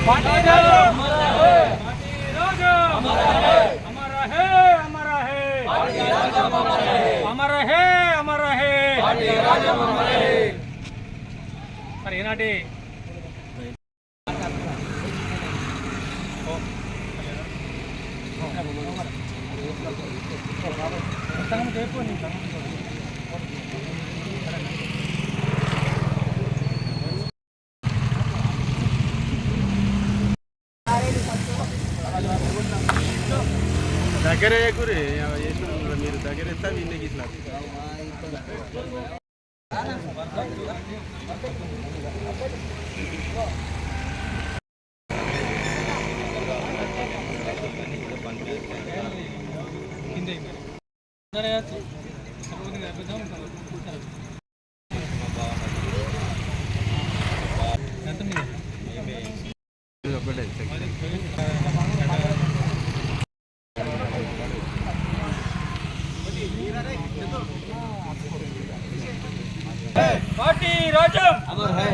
Party राजा हमारा है, party राजा हमारा है, हमारा है, हमारा है, पार्टी राजा हमारा है, हमारा है, हमारा है, पार्टी राजा हमारा है। सर ఏనాటి దగ్గర ఎక్కురే మీరు దగ్గర ఎత్తా నిన్న గీసిన पार्टी राजा अमर है,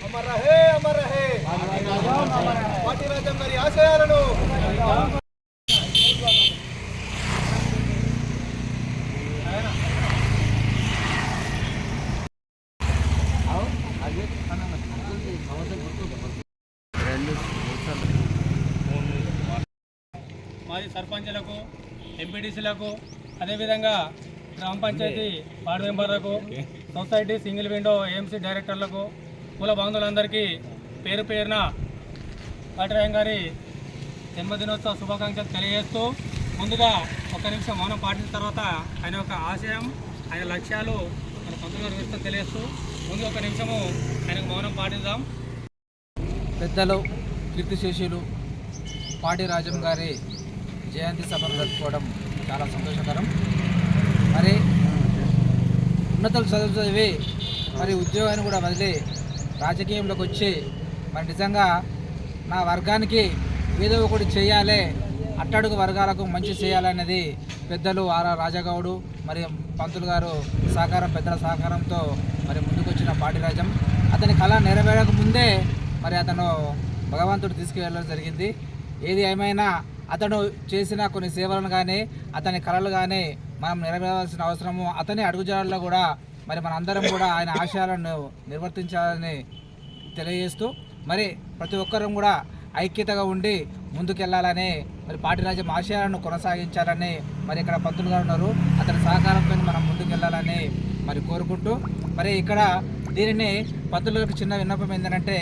हमारा है, हमारा है, पार्टी राजा गारी आशयाలను మాజీ సర్పంచులకు ఎంపీటీసీలకు అదేవిధంగా గ్రామ పంచాయతీ వార్డు మెంబర్లకు సొసైటీ సింగిల్ విండో ఏఎంసీ డైరెక్టర్లకు కుల బంధువులందరికీ పేరు పేరున పాటిరాజం గారి జన్మదినోత్సవ శుభాకాంక్షలు తెలియజేస్తూ ముందుగా ఒక నిమిషం మౌనం పాటించిన తర్వాత ఆయన యొక్క ఆశయం ఆయన లక్ష్యాలు మన పంతులు గారు వివరిస్తూ తెలియజేస్తూ ముందు ఒక నిమిషము ఆయనకు మౌనం పాటిద్దాం. పెద్దలు కీర్తిశేషులు పాటిరాజం గారి జయంతి సభను జరుపుకోవడం చాలా సంతోషకరం. మరి ఉన్నతలు చదివి మరి ఉద్యోగాన్ని కూడా వదిలి రాజకీయంలోకి వచ్చి మరి నిజంగా నా వర్గానికి ఏదో ఒకటి చేయాలి, అట్టడుగు వర్గాలకు మంచి చేయాలనేది పెద్దలు ఆర్ రాజగౌడు మరి పంతులు గారు సహకారం పెద్దల సహకారంతో మరి ముందుకొచ్చిన పాటిరాజం అతని కళ నెరవేరక ముందే మరి అతను భగవంతుడు తీసుకువెళ్ళడం జరిగింది. ఏది ఏమైనా అతను చేసిన కొన్ని సేవలను కానీ అతని కళలు కానీ మనం నెరవేర్చాల్సిన అవసరము అతని అడుగుజాడల్లో కూడా మరి మనందరం కూడా ఆయన ఆశయాలను నిర్వర్తించాలని తెలియజేస్తూ మరి ప్రతి ఒక్కరం కూడా ఐక్యతగా ఉండి ముందుకెళ్లాలని మరి పాటిరాజం ఆశయాలను కొనసాగించాలని మరి ఇక్కడ పంతులు గారు ఉన్నారు, అతని సహకారంతో మనం ముందుకెళ్లాలని మరి కోరుకుంటూ మరి ఇక్కడ దీనిని పంతులకు చిన్న విన్నపం ఏంటంటే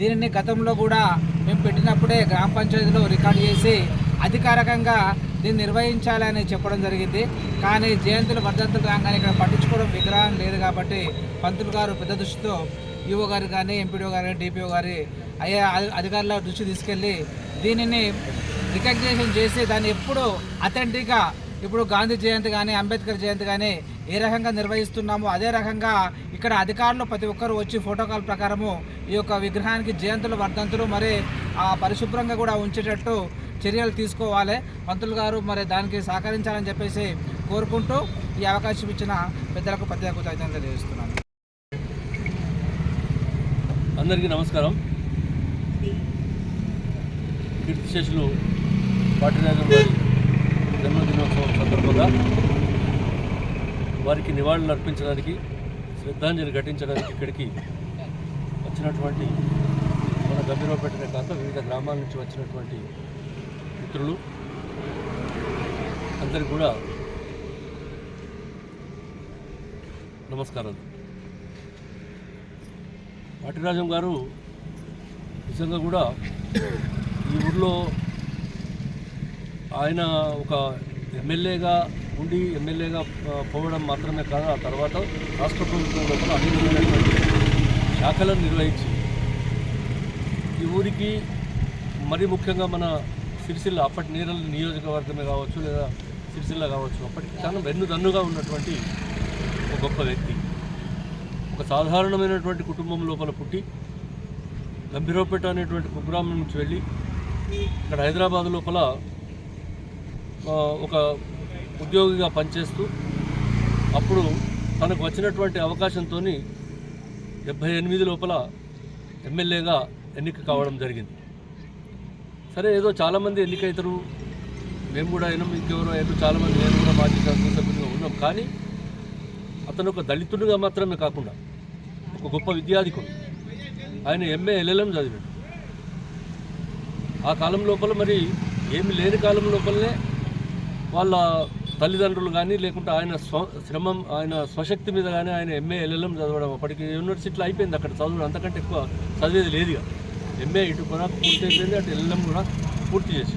దీనిని గతంలో కూడా మేము పెట్టినప్పుడే గ్రామ పంచాయతీలో రికార్డు చేసి అధికారికంగా దీన్ని నిర్వహించాలని చెప్పడం జరిగింది. కానీ జయంతులు వర్ధంతులు రాగానే ఇక్కడ పట్టించుకోవడం విగ్రహం లేదు కాబట్టి పంతులు గారు పెద్ద దృష్టితో ఈఓ గారు కానీ ఎంపీడీఓ గారు డిపిఓ గారి అయ్యే అధికారుల దృష్టి తీసుకెళ్ళి దీనిని రికగ్నేషన్ చేసి దాన్ని ఎప్పుడు అథెంటిక్గా ఇప్పుడు గాంధీ జయంతి కానీ అంబేద్కర్ జయంతి కానీ ఏ రకంగా నిర్వహిస్తున్నామో అదే రకంగా ఇక్కడ అధికారులు ప్రతి ఒక్కరు వచ్చి ప్రోటోకాల్ ప్రకారము ఈ యొక్క విగ్రహానికి జయంతులు వర్ధంతులు మరి పరిశుభ్రంగా కూడా ఉంచేటట్టు చర్యలు తీసుకోవాలి. పంతులు గారు మరి దానికి సహకరించాలని చెప్పేసి కోరుకుంటూ ఈ అవకాశం ఇచ్చిన పెద్దలకు ప్రత్యేక కృతజ్ఞతలు తెలియజేస్తున్నాను. అందరికీ నమస్కారం. కీర్తిశేషులు పాటిరాజం గారి జన్మదినోత్సవం సందర్భంగా వారికి నివాళులు అర్పించడానికి శ్రద్ధాంజలి ఘటించడానికి ఇక్కడికి వచ్చినటువంటి మన గంభీరపేటనే కాక వివిధ గ్రామాల నుంచి వచ్చినటువంటి మిత్రులు అందరికీ కూడా నమస్కారాలు. పాటిరాజం గారు నిజంగా కూడా ఈ ఊళ్ళో ఆయన ఒక ఎమ్మెల్యేగా ఉండి ఎమ్మెల్యేగా పోవడం మాత్రమే కాదు, ఆ తర్వాత రాష్ట్ర ప్రభుత్వంలో కూడా అనేకమైనటువంటి శాఖలను నిర్వహించి ఈ ఊరికి మరీ ముఖ్యంగా మన సిరిసిల్ల అప్పటి నేరల్ నియోజకవర్గమే కావచ్చు లేదా సిరిసిల్ల కావచ్చు అప్పటికి చాలా వెన్నుదన్నుగా ఉన్నటువంటి ఒక గొప్ప వ్యక్తి. ఒక సాధారణమైనటువంటి కుటుంబం లోపల పుట్టి గంభీరపేట అనేటువంటి కుగ్రామం నుంచి వెళ్ళి ఇక్కడ హైదరాబాద్ లోపల ఒక ఉద్యోగిగా పనిచేస్తూ అప్పుడు తనకు వచ్చినటువంటి అవకాశంతో 78 లోపల ఎమ్మెల్యేగా ఎన్నిక కావడం జరిగింది. సరే ఏదో చాలామంది ఎన్నికైతారు, మేము కూడా అయినాం, ఇంకెవరో అయినా చాలామంది, నేను కూడా మాజీ శాసనసభ్యులుగా ఉన్నాం. కానీ అతను ఒక దళితుడిగా మాత్రమే కాకుండా ఒక గొప్ప విద్యాధికుడు. ఆయన MA LLM చదివాడు. ఆ కాలం లోపల మరి ఏమి లేని కాలం లోపలనే వాళ్ళ తల్లిదండ్రులు కానీ లేకుంటే ఆయన ఆయన స్వశక్తి మీద కానీ ఆయన MA LLM చదవడం, అప్పటికి యూనివర్సిటీలో అయిపోయింది అక్కడ చదవడం, అంతకంటే ఎక్కువ చదివేది లేదు. MA ఇటు కూడా పూర్తి అయిపోయింది, అటు LLM కూడా పూర్తి చేసి.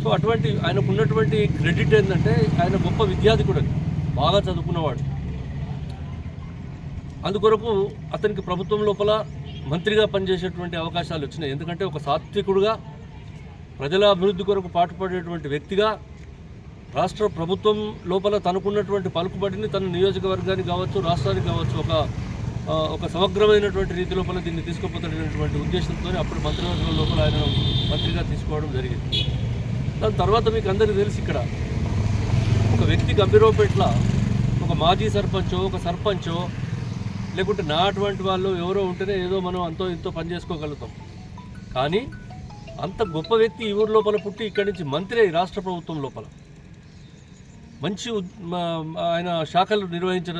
సో అటువంటి ఆయనకు ఉన్నటువంటి క్రెడిట్ ఏంటంటే ఆయన గొప్ప విద్యాధికుడు, బాగా చదువుకున్నవాడు. అందుకొరకు అతనికి ప్రభుత్వం లోపల మంత్రిగా పనిచేసేటువంటి అవకాశాలు వచ్చినాయి. ఎందుకంటే ఒక సాత్వికుడుగా, ప్రజల అభివృద్ధి కొరకు పాటుపడేటువంటి వ్యక్తిగా, రాష్ట్ర ప్రభుత్వం లోపల తనకున్నటువంటి పలుకుబడిని తన నియోజకవర్గానికి కావచ్చు, రాష్ట్రానికి కావచ్చు ఒక సమగ్రమైనటువంటి రీతి లోపల దీన్ని తీసుకుపోతున్నటువంటి ఉద్దేశంతో అప్పుడు మంత్రివర్గం లోపల ఆయన మంత్రిగా తీసుకోవడం జరిగింది. దాని తర్వాత మీకు అందరికీ తెలుసు, ఇక్కడ ఒక వ్యక్తి గంభీరపేట్ల ఒక మాజీ సర్పంచో, ఒక సర్పంచో, లేకుంటే నా అటువంటి వాళ్ళు ఎవరో ఉంటేనే ఏదో మనం అంతో ఇంతో పని చేసుకోగలుగుతాం. కానీ అంత గొప్ప వ్యక్తి ఈ ఊరి లోపల పుట్టి ఇక్కడి నుంచి మంత్రి రాష్ట్ర ప్రభుత్వం లోపల మంచి ఆయన శాఖలు నిర్వహించిన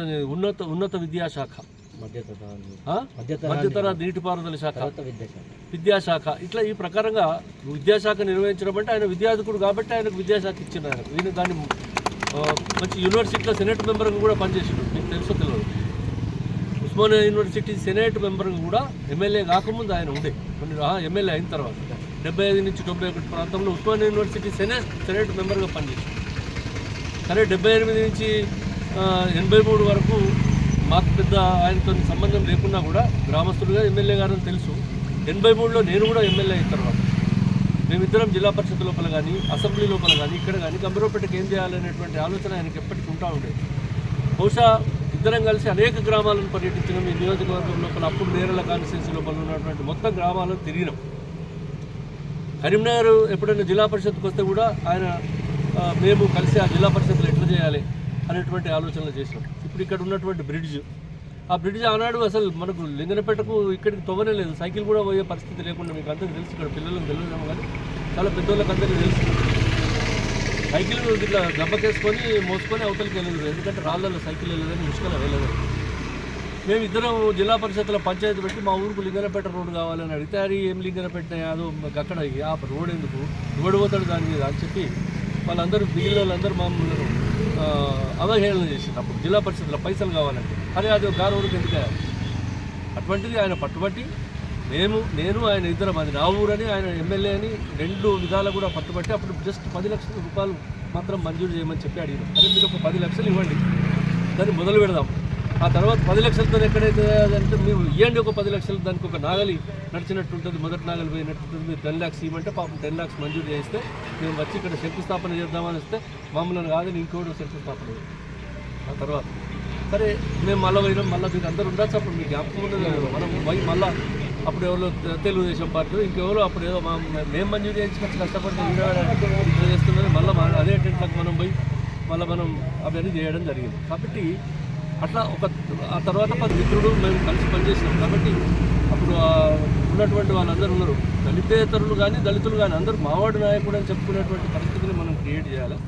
ఉన్నత విద్యాశాఖ, మధ్యతర నీటిపారుదల శాఖ, విద్యాశాఖ, ఇట్లా ఈ ప్రకారంగా విద్యాశాఖ నిర్వహించడం అంటే ఆయన విద్యార్థికుడు కాబట్టి ఆయనకు విద్యాశాఖ ఇచ్చిన ఆయన దాన్ని మంచి యూనివర్సిటీలో సెనేట్ మెంబర్గా కూడా పనిచేసాడు. మీకు తెలుసో తెలియదు, ఉస్మానియా యూనివర్సిటీ సెనేట్ మెంబర్గా కూడా ఎమ్మెల్యే కాకముందు ఆయన ఉండే, ఎమ్మెల్యే అయిన తర్వాత 75 నుంచి 91 ప్రాంతంలో ఉస్మానియా యూనివర్సిటీ సెనేట్ మెంబర్గా పనిచేసాడు. సరే 78 నుంచి 83 వరకు మాకు పెద్ద ఆయనతో సంబంధం లేకున్నా కూడా గ్రామస్తులుగా ఎమ్మెల్యే గారని తెలుసు. 83లో నేను కూడా ఎమ్మెల్యే అయిన తర్వాత మేమిద్దరం జిల్లా పరిషత్ లోపల కానీ, అసెంబ్లీ లోపల కానీ, ఇక్కడ కానీ గంభీరపేటకి ఏం చేయాలనేటువంటి ఆలోచన ఆయనకి ఎప్పటికీ ఉంటా ఉండేది. బహుశా ఇద్దరం కలిసి అనేక గ్రామాలను పర్యటించినాం. ఈ నియోజకవర్గం లోపల అప్పుడు నేరల కాన్స్టిట్యున్సీ లోపల ఉన్నటువంటి మొత్తం గ్రామాలను తిరిగినాం. కరీంనగర్ ఎప్పుడైనా జిల్లా పరిషత్కి వస్తే కూడా ఆయన మేము కలిసి ఆ జిల్లా పరిషత్లో ఎట్లా చేయాలి అనేటువంటి ఆలోచనలు చేసినాం. ఇప్పుడు ఇక్కడ ఉన్నటువంటి ఆ బ్రిడ్జ్ ఆనాడు అసలు మనకు లింగనపేటకు ఇక్కడికి తవ్వనే లేదు, సైకిల్ కూడా పోయే పరిస్థితి లేకుండా. మీకు అందరికీ తెలుసు, ఇక్కడ పిల్లలకు తెలియదేమో కానీ చాలా పెద్దోళ్ళకి అందరికీ తెలుసు. సైకిల్ ఇట్లా దెబ్బకేసుకొని మోసుకొని అవతలికి వెళ్ళదు, ఎందుకంటే రాళ్ళల్లో సైకిల్ వెళ్ళదని ముష్కల వెళ్ళదు. మేమిద్దరం జిల్లా పరిషత్లో పంచాయతీ పెట్టి మా ఊరికి లింగనపేట రోడ్డు కావాలని అడిగితే అది ఏం లింగనపేట అదో అక్కడ ఆ రోడ్ ఎందుకు ఇవ్వడిపోతాడు దాని మీద అని చెప్పి వాళ్ళందరూ మిగిలిన వాళ్ళందరూ మామూలు అవహేళన చేసింది. అప్పుడు జిల్లా పరిషత్లో పైసలు కావాలంటే అరే అది ఒక రోడ్డుకి ఎందుకు అటువంటిది ఆయన పట్టుబట్టి నేను ఆయన ఇద్దరం, అది నా ఊరని ఆయన ఎమ్మెల్యే అని 2 విధాలు కూడా పట్టుబట్టి అప్పుడు జస్ట్ 10 లక్షల రూపాయలు మాత్రం మంజూరు చేయమని చెప్పి అడిగారు. అదే మీరు ఒక 10 లక్షలు ఇవ్వండి, దాన్ని మొదలు పెడదాం. ఆ తర్వాత 10 లక్షలతో ఎక్కడైతే అంటే మీరు ఇవ్వండి ఒక 10 లక్షలు, దానికి ఒక నాగలి నడిచినట్టు ఉంటుంది, మొదటి నాగలి పోయినట్టు ఉంటుంది. మీరు 10 lakhs ఇవ్వమంటే పాపం 10 lakhs మంజూరు చేస్తే మేము వచ్చి ఇక్కడ శంకుస్థాపన చేద్దామని వస్తే మమ్మల్ని కాదని ఇంకోటి శంకుస్థాపన. ఆ తర్వాత సరే మేము మళ్ళీ పోయినాం. మళ్ళీ మీకు అందరూ ఉండొచ్చు, అప్పుడు మీకు జ్ఞాపకం ఉండదు. మనం పోయి మళ్ళీ అప్పుడు ఎవరో తెలుగుదేశం పార్టీ ఇంకెవరో అప్పుడు ఏదో మేము మంజూరు చేయించుకొచ్చి కష్టపడి ఇట్లా చేస్తున్నది మళ్ళీ అదే టెంట్లకు మనం పోయి మళ్ళీ మనం అవన్నీ చేయడం జరిగింది. కాబట్టి అట్లా ఆ తర్వాత 10 మిత్రుడు మేము కలిసి పనిచేసినాం. కాబట్టి అప్పుడు ఉన్నటువంటి వాళ్ళందరూ ఉన్నారు, దళితేతరులు కానీ దళితులు కానీ అందరూ మావాడు నాయకుడు అని చెప్పుకునేటువంటి పరిస్థితిని మనం క్రియేట్ చేయాలి.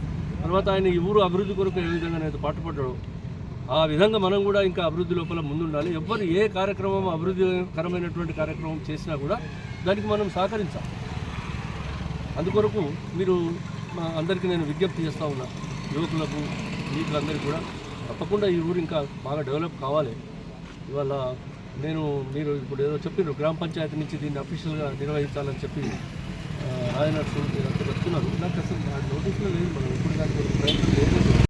తర్వాత ఆయన ఈ ఊరు అభివృద్ధి కొరకు ఏ విధంగానైతే పాటుపడ్డాడో ఆ విధంగా మనం కూడా ఇంకా అభివృద్ధి లోపల ముందుండాలి. ఎవ్వరు ఏ కార్యక్రమం అభివృద్ధికరమైనటువంటి కార్యక్రమం చేసినా కూడా దానికి మనం సహకరించాలి. అందుకొరకు మీరు అందరికీ నేను విజ్ఞప్తి చేస్తూ ఉన్నా, యువకులకు మీకు కూడా తప్పకుండా ఈ ఊరు ఇంకా బాగా డెవలప్ కావాలి. ఇవాళ మీరు ఇప్పుడు ఏదో చెప్పినారు గ్రామ పంచాయతీ నుంచి దీన్ని అఫీషియల్గా నిర్వహించాలని చెప్పి ఆయన అంతా చెప్తున్నారు. నాకు అసలు నోటీసులో లేదు, మనం ఇప్పుడు దానికి ప్రయత్నం లేదు.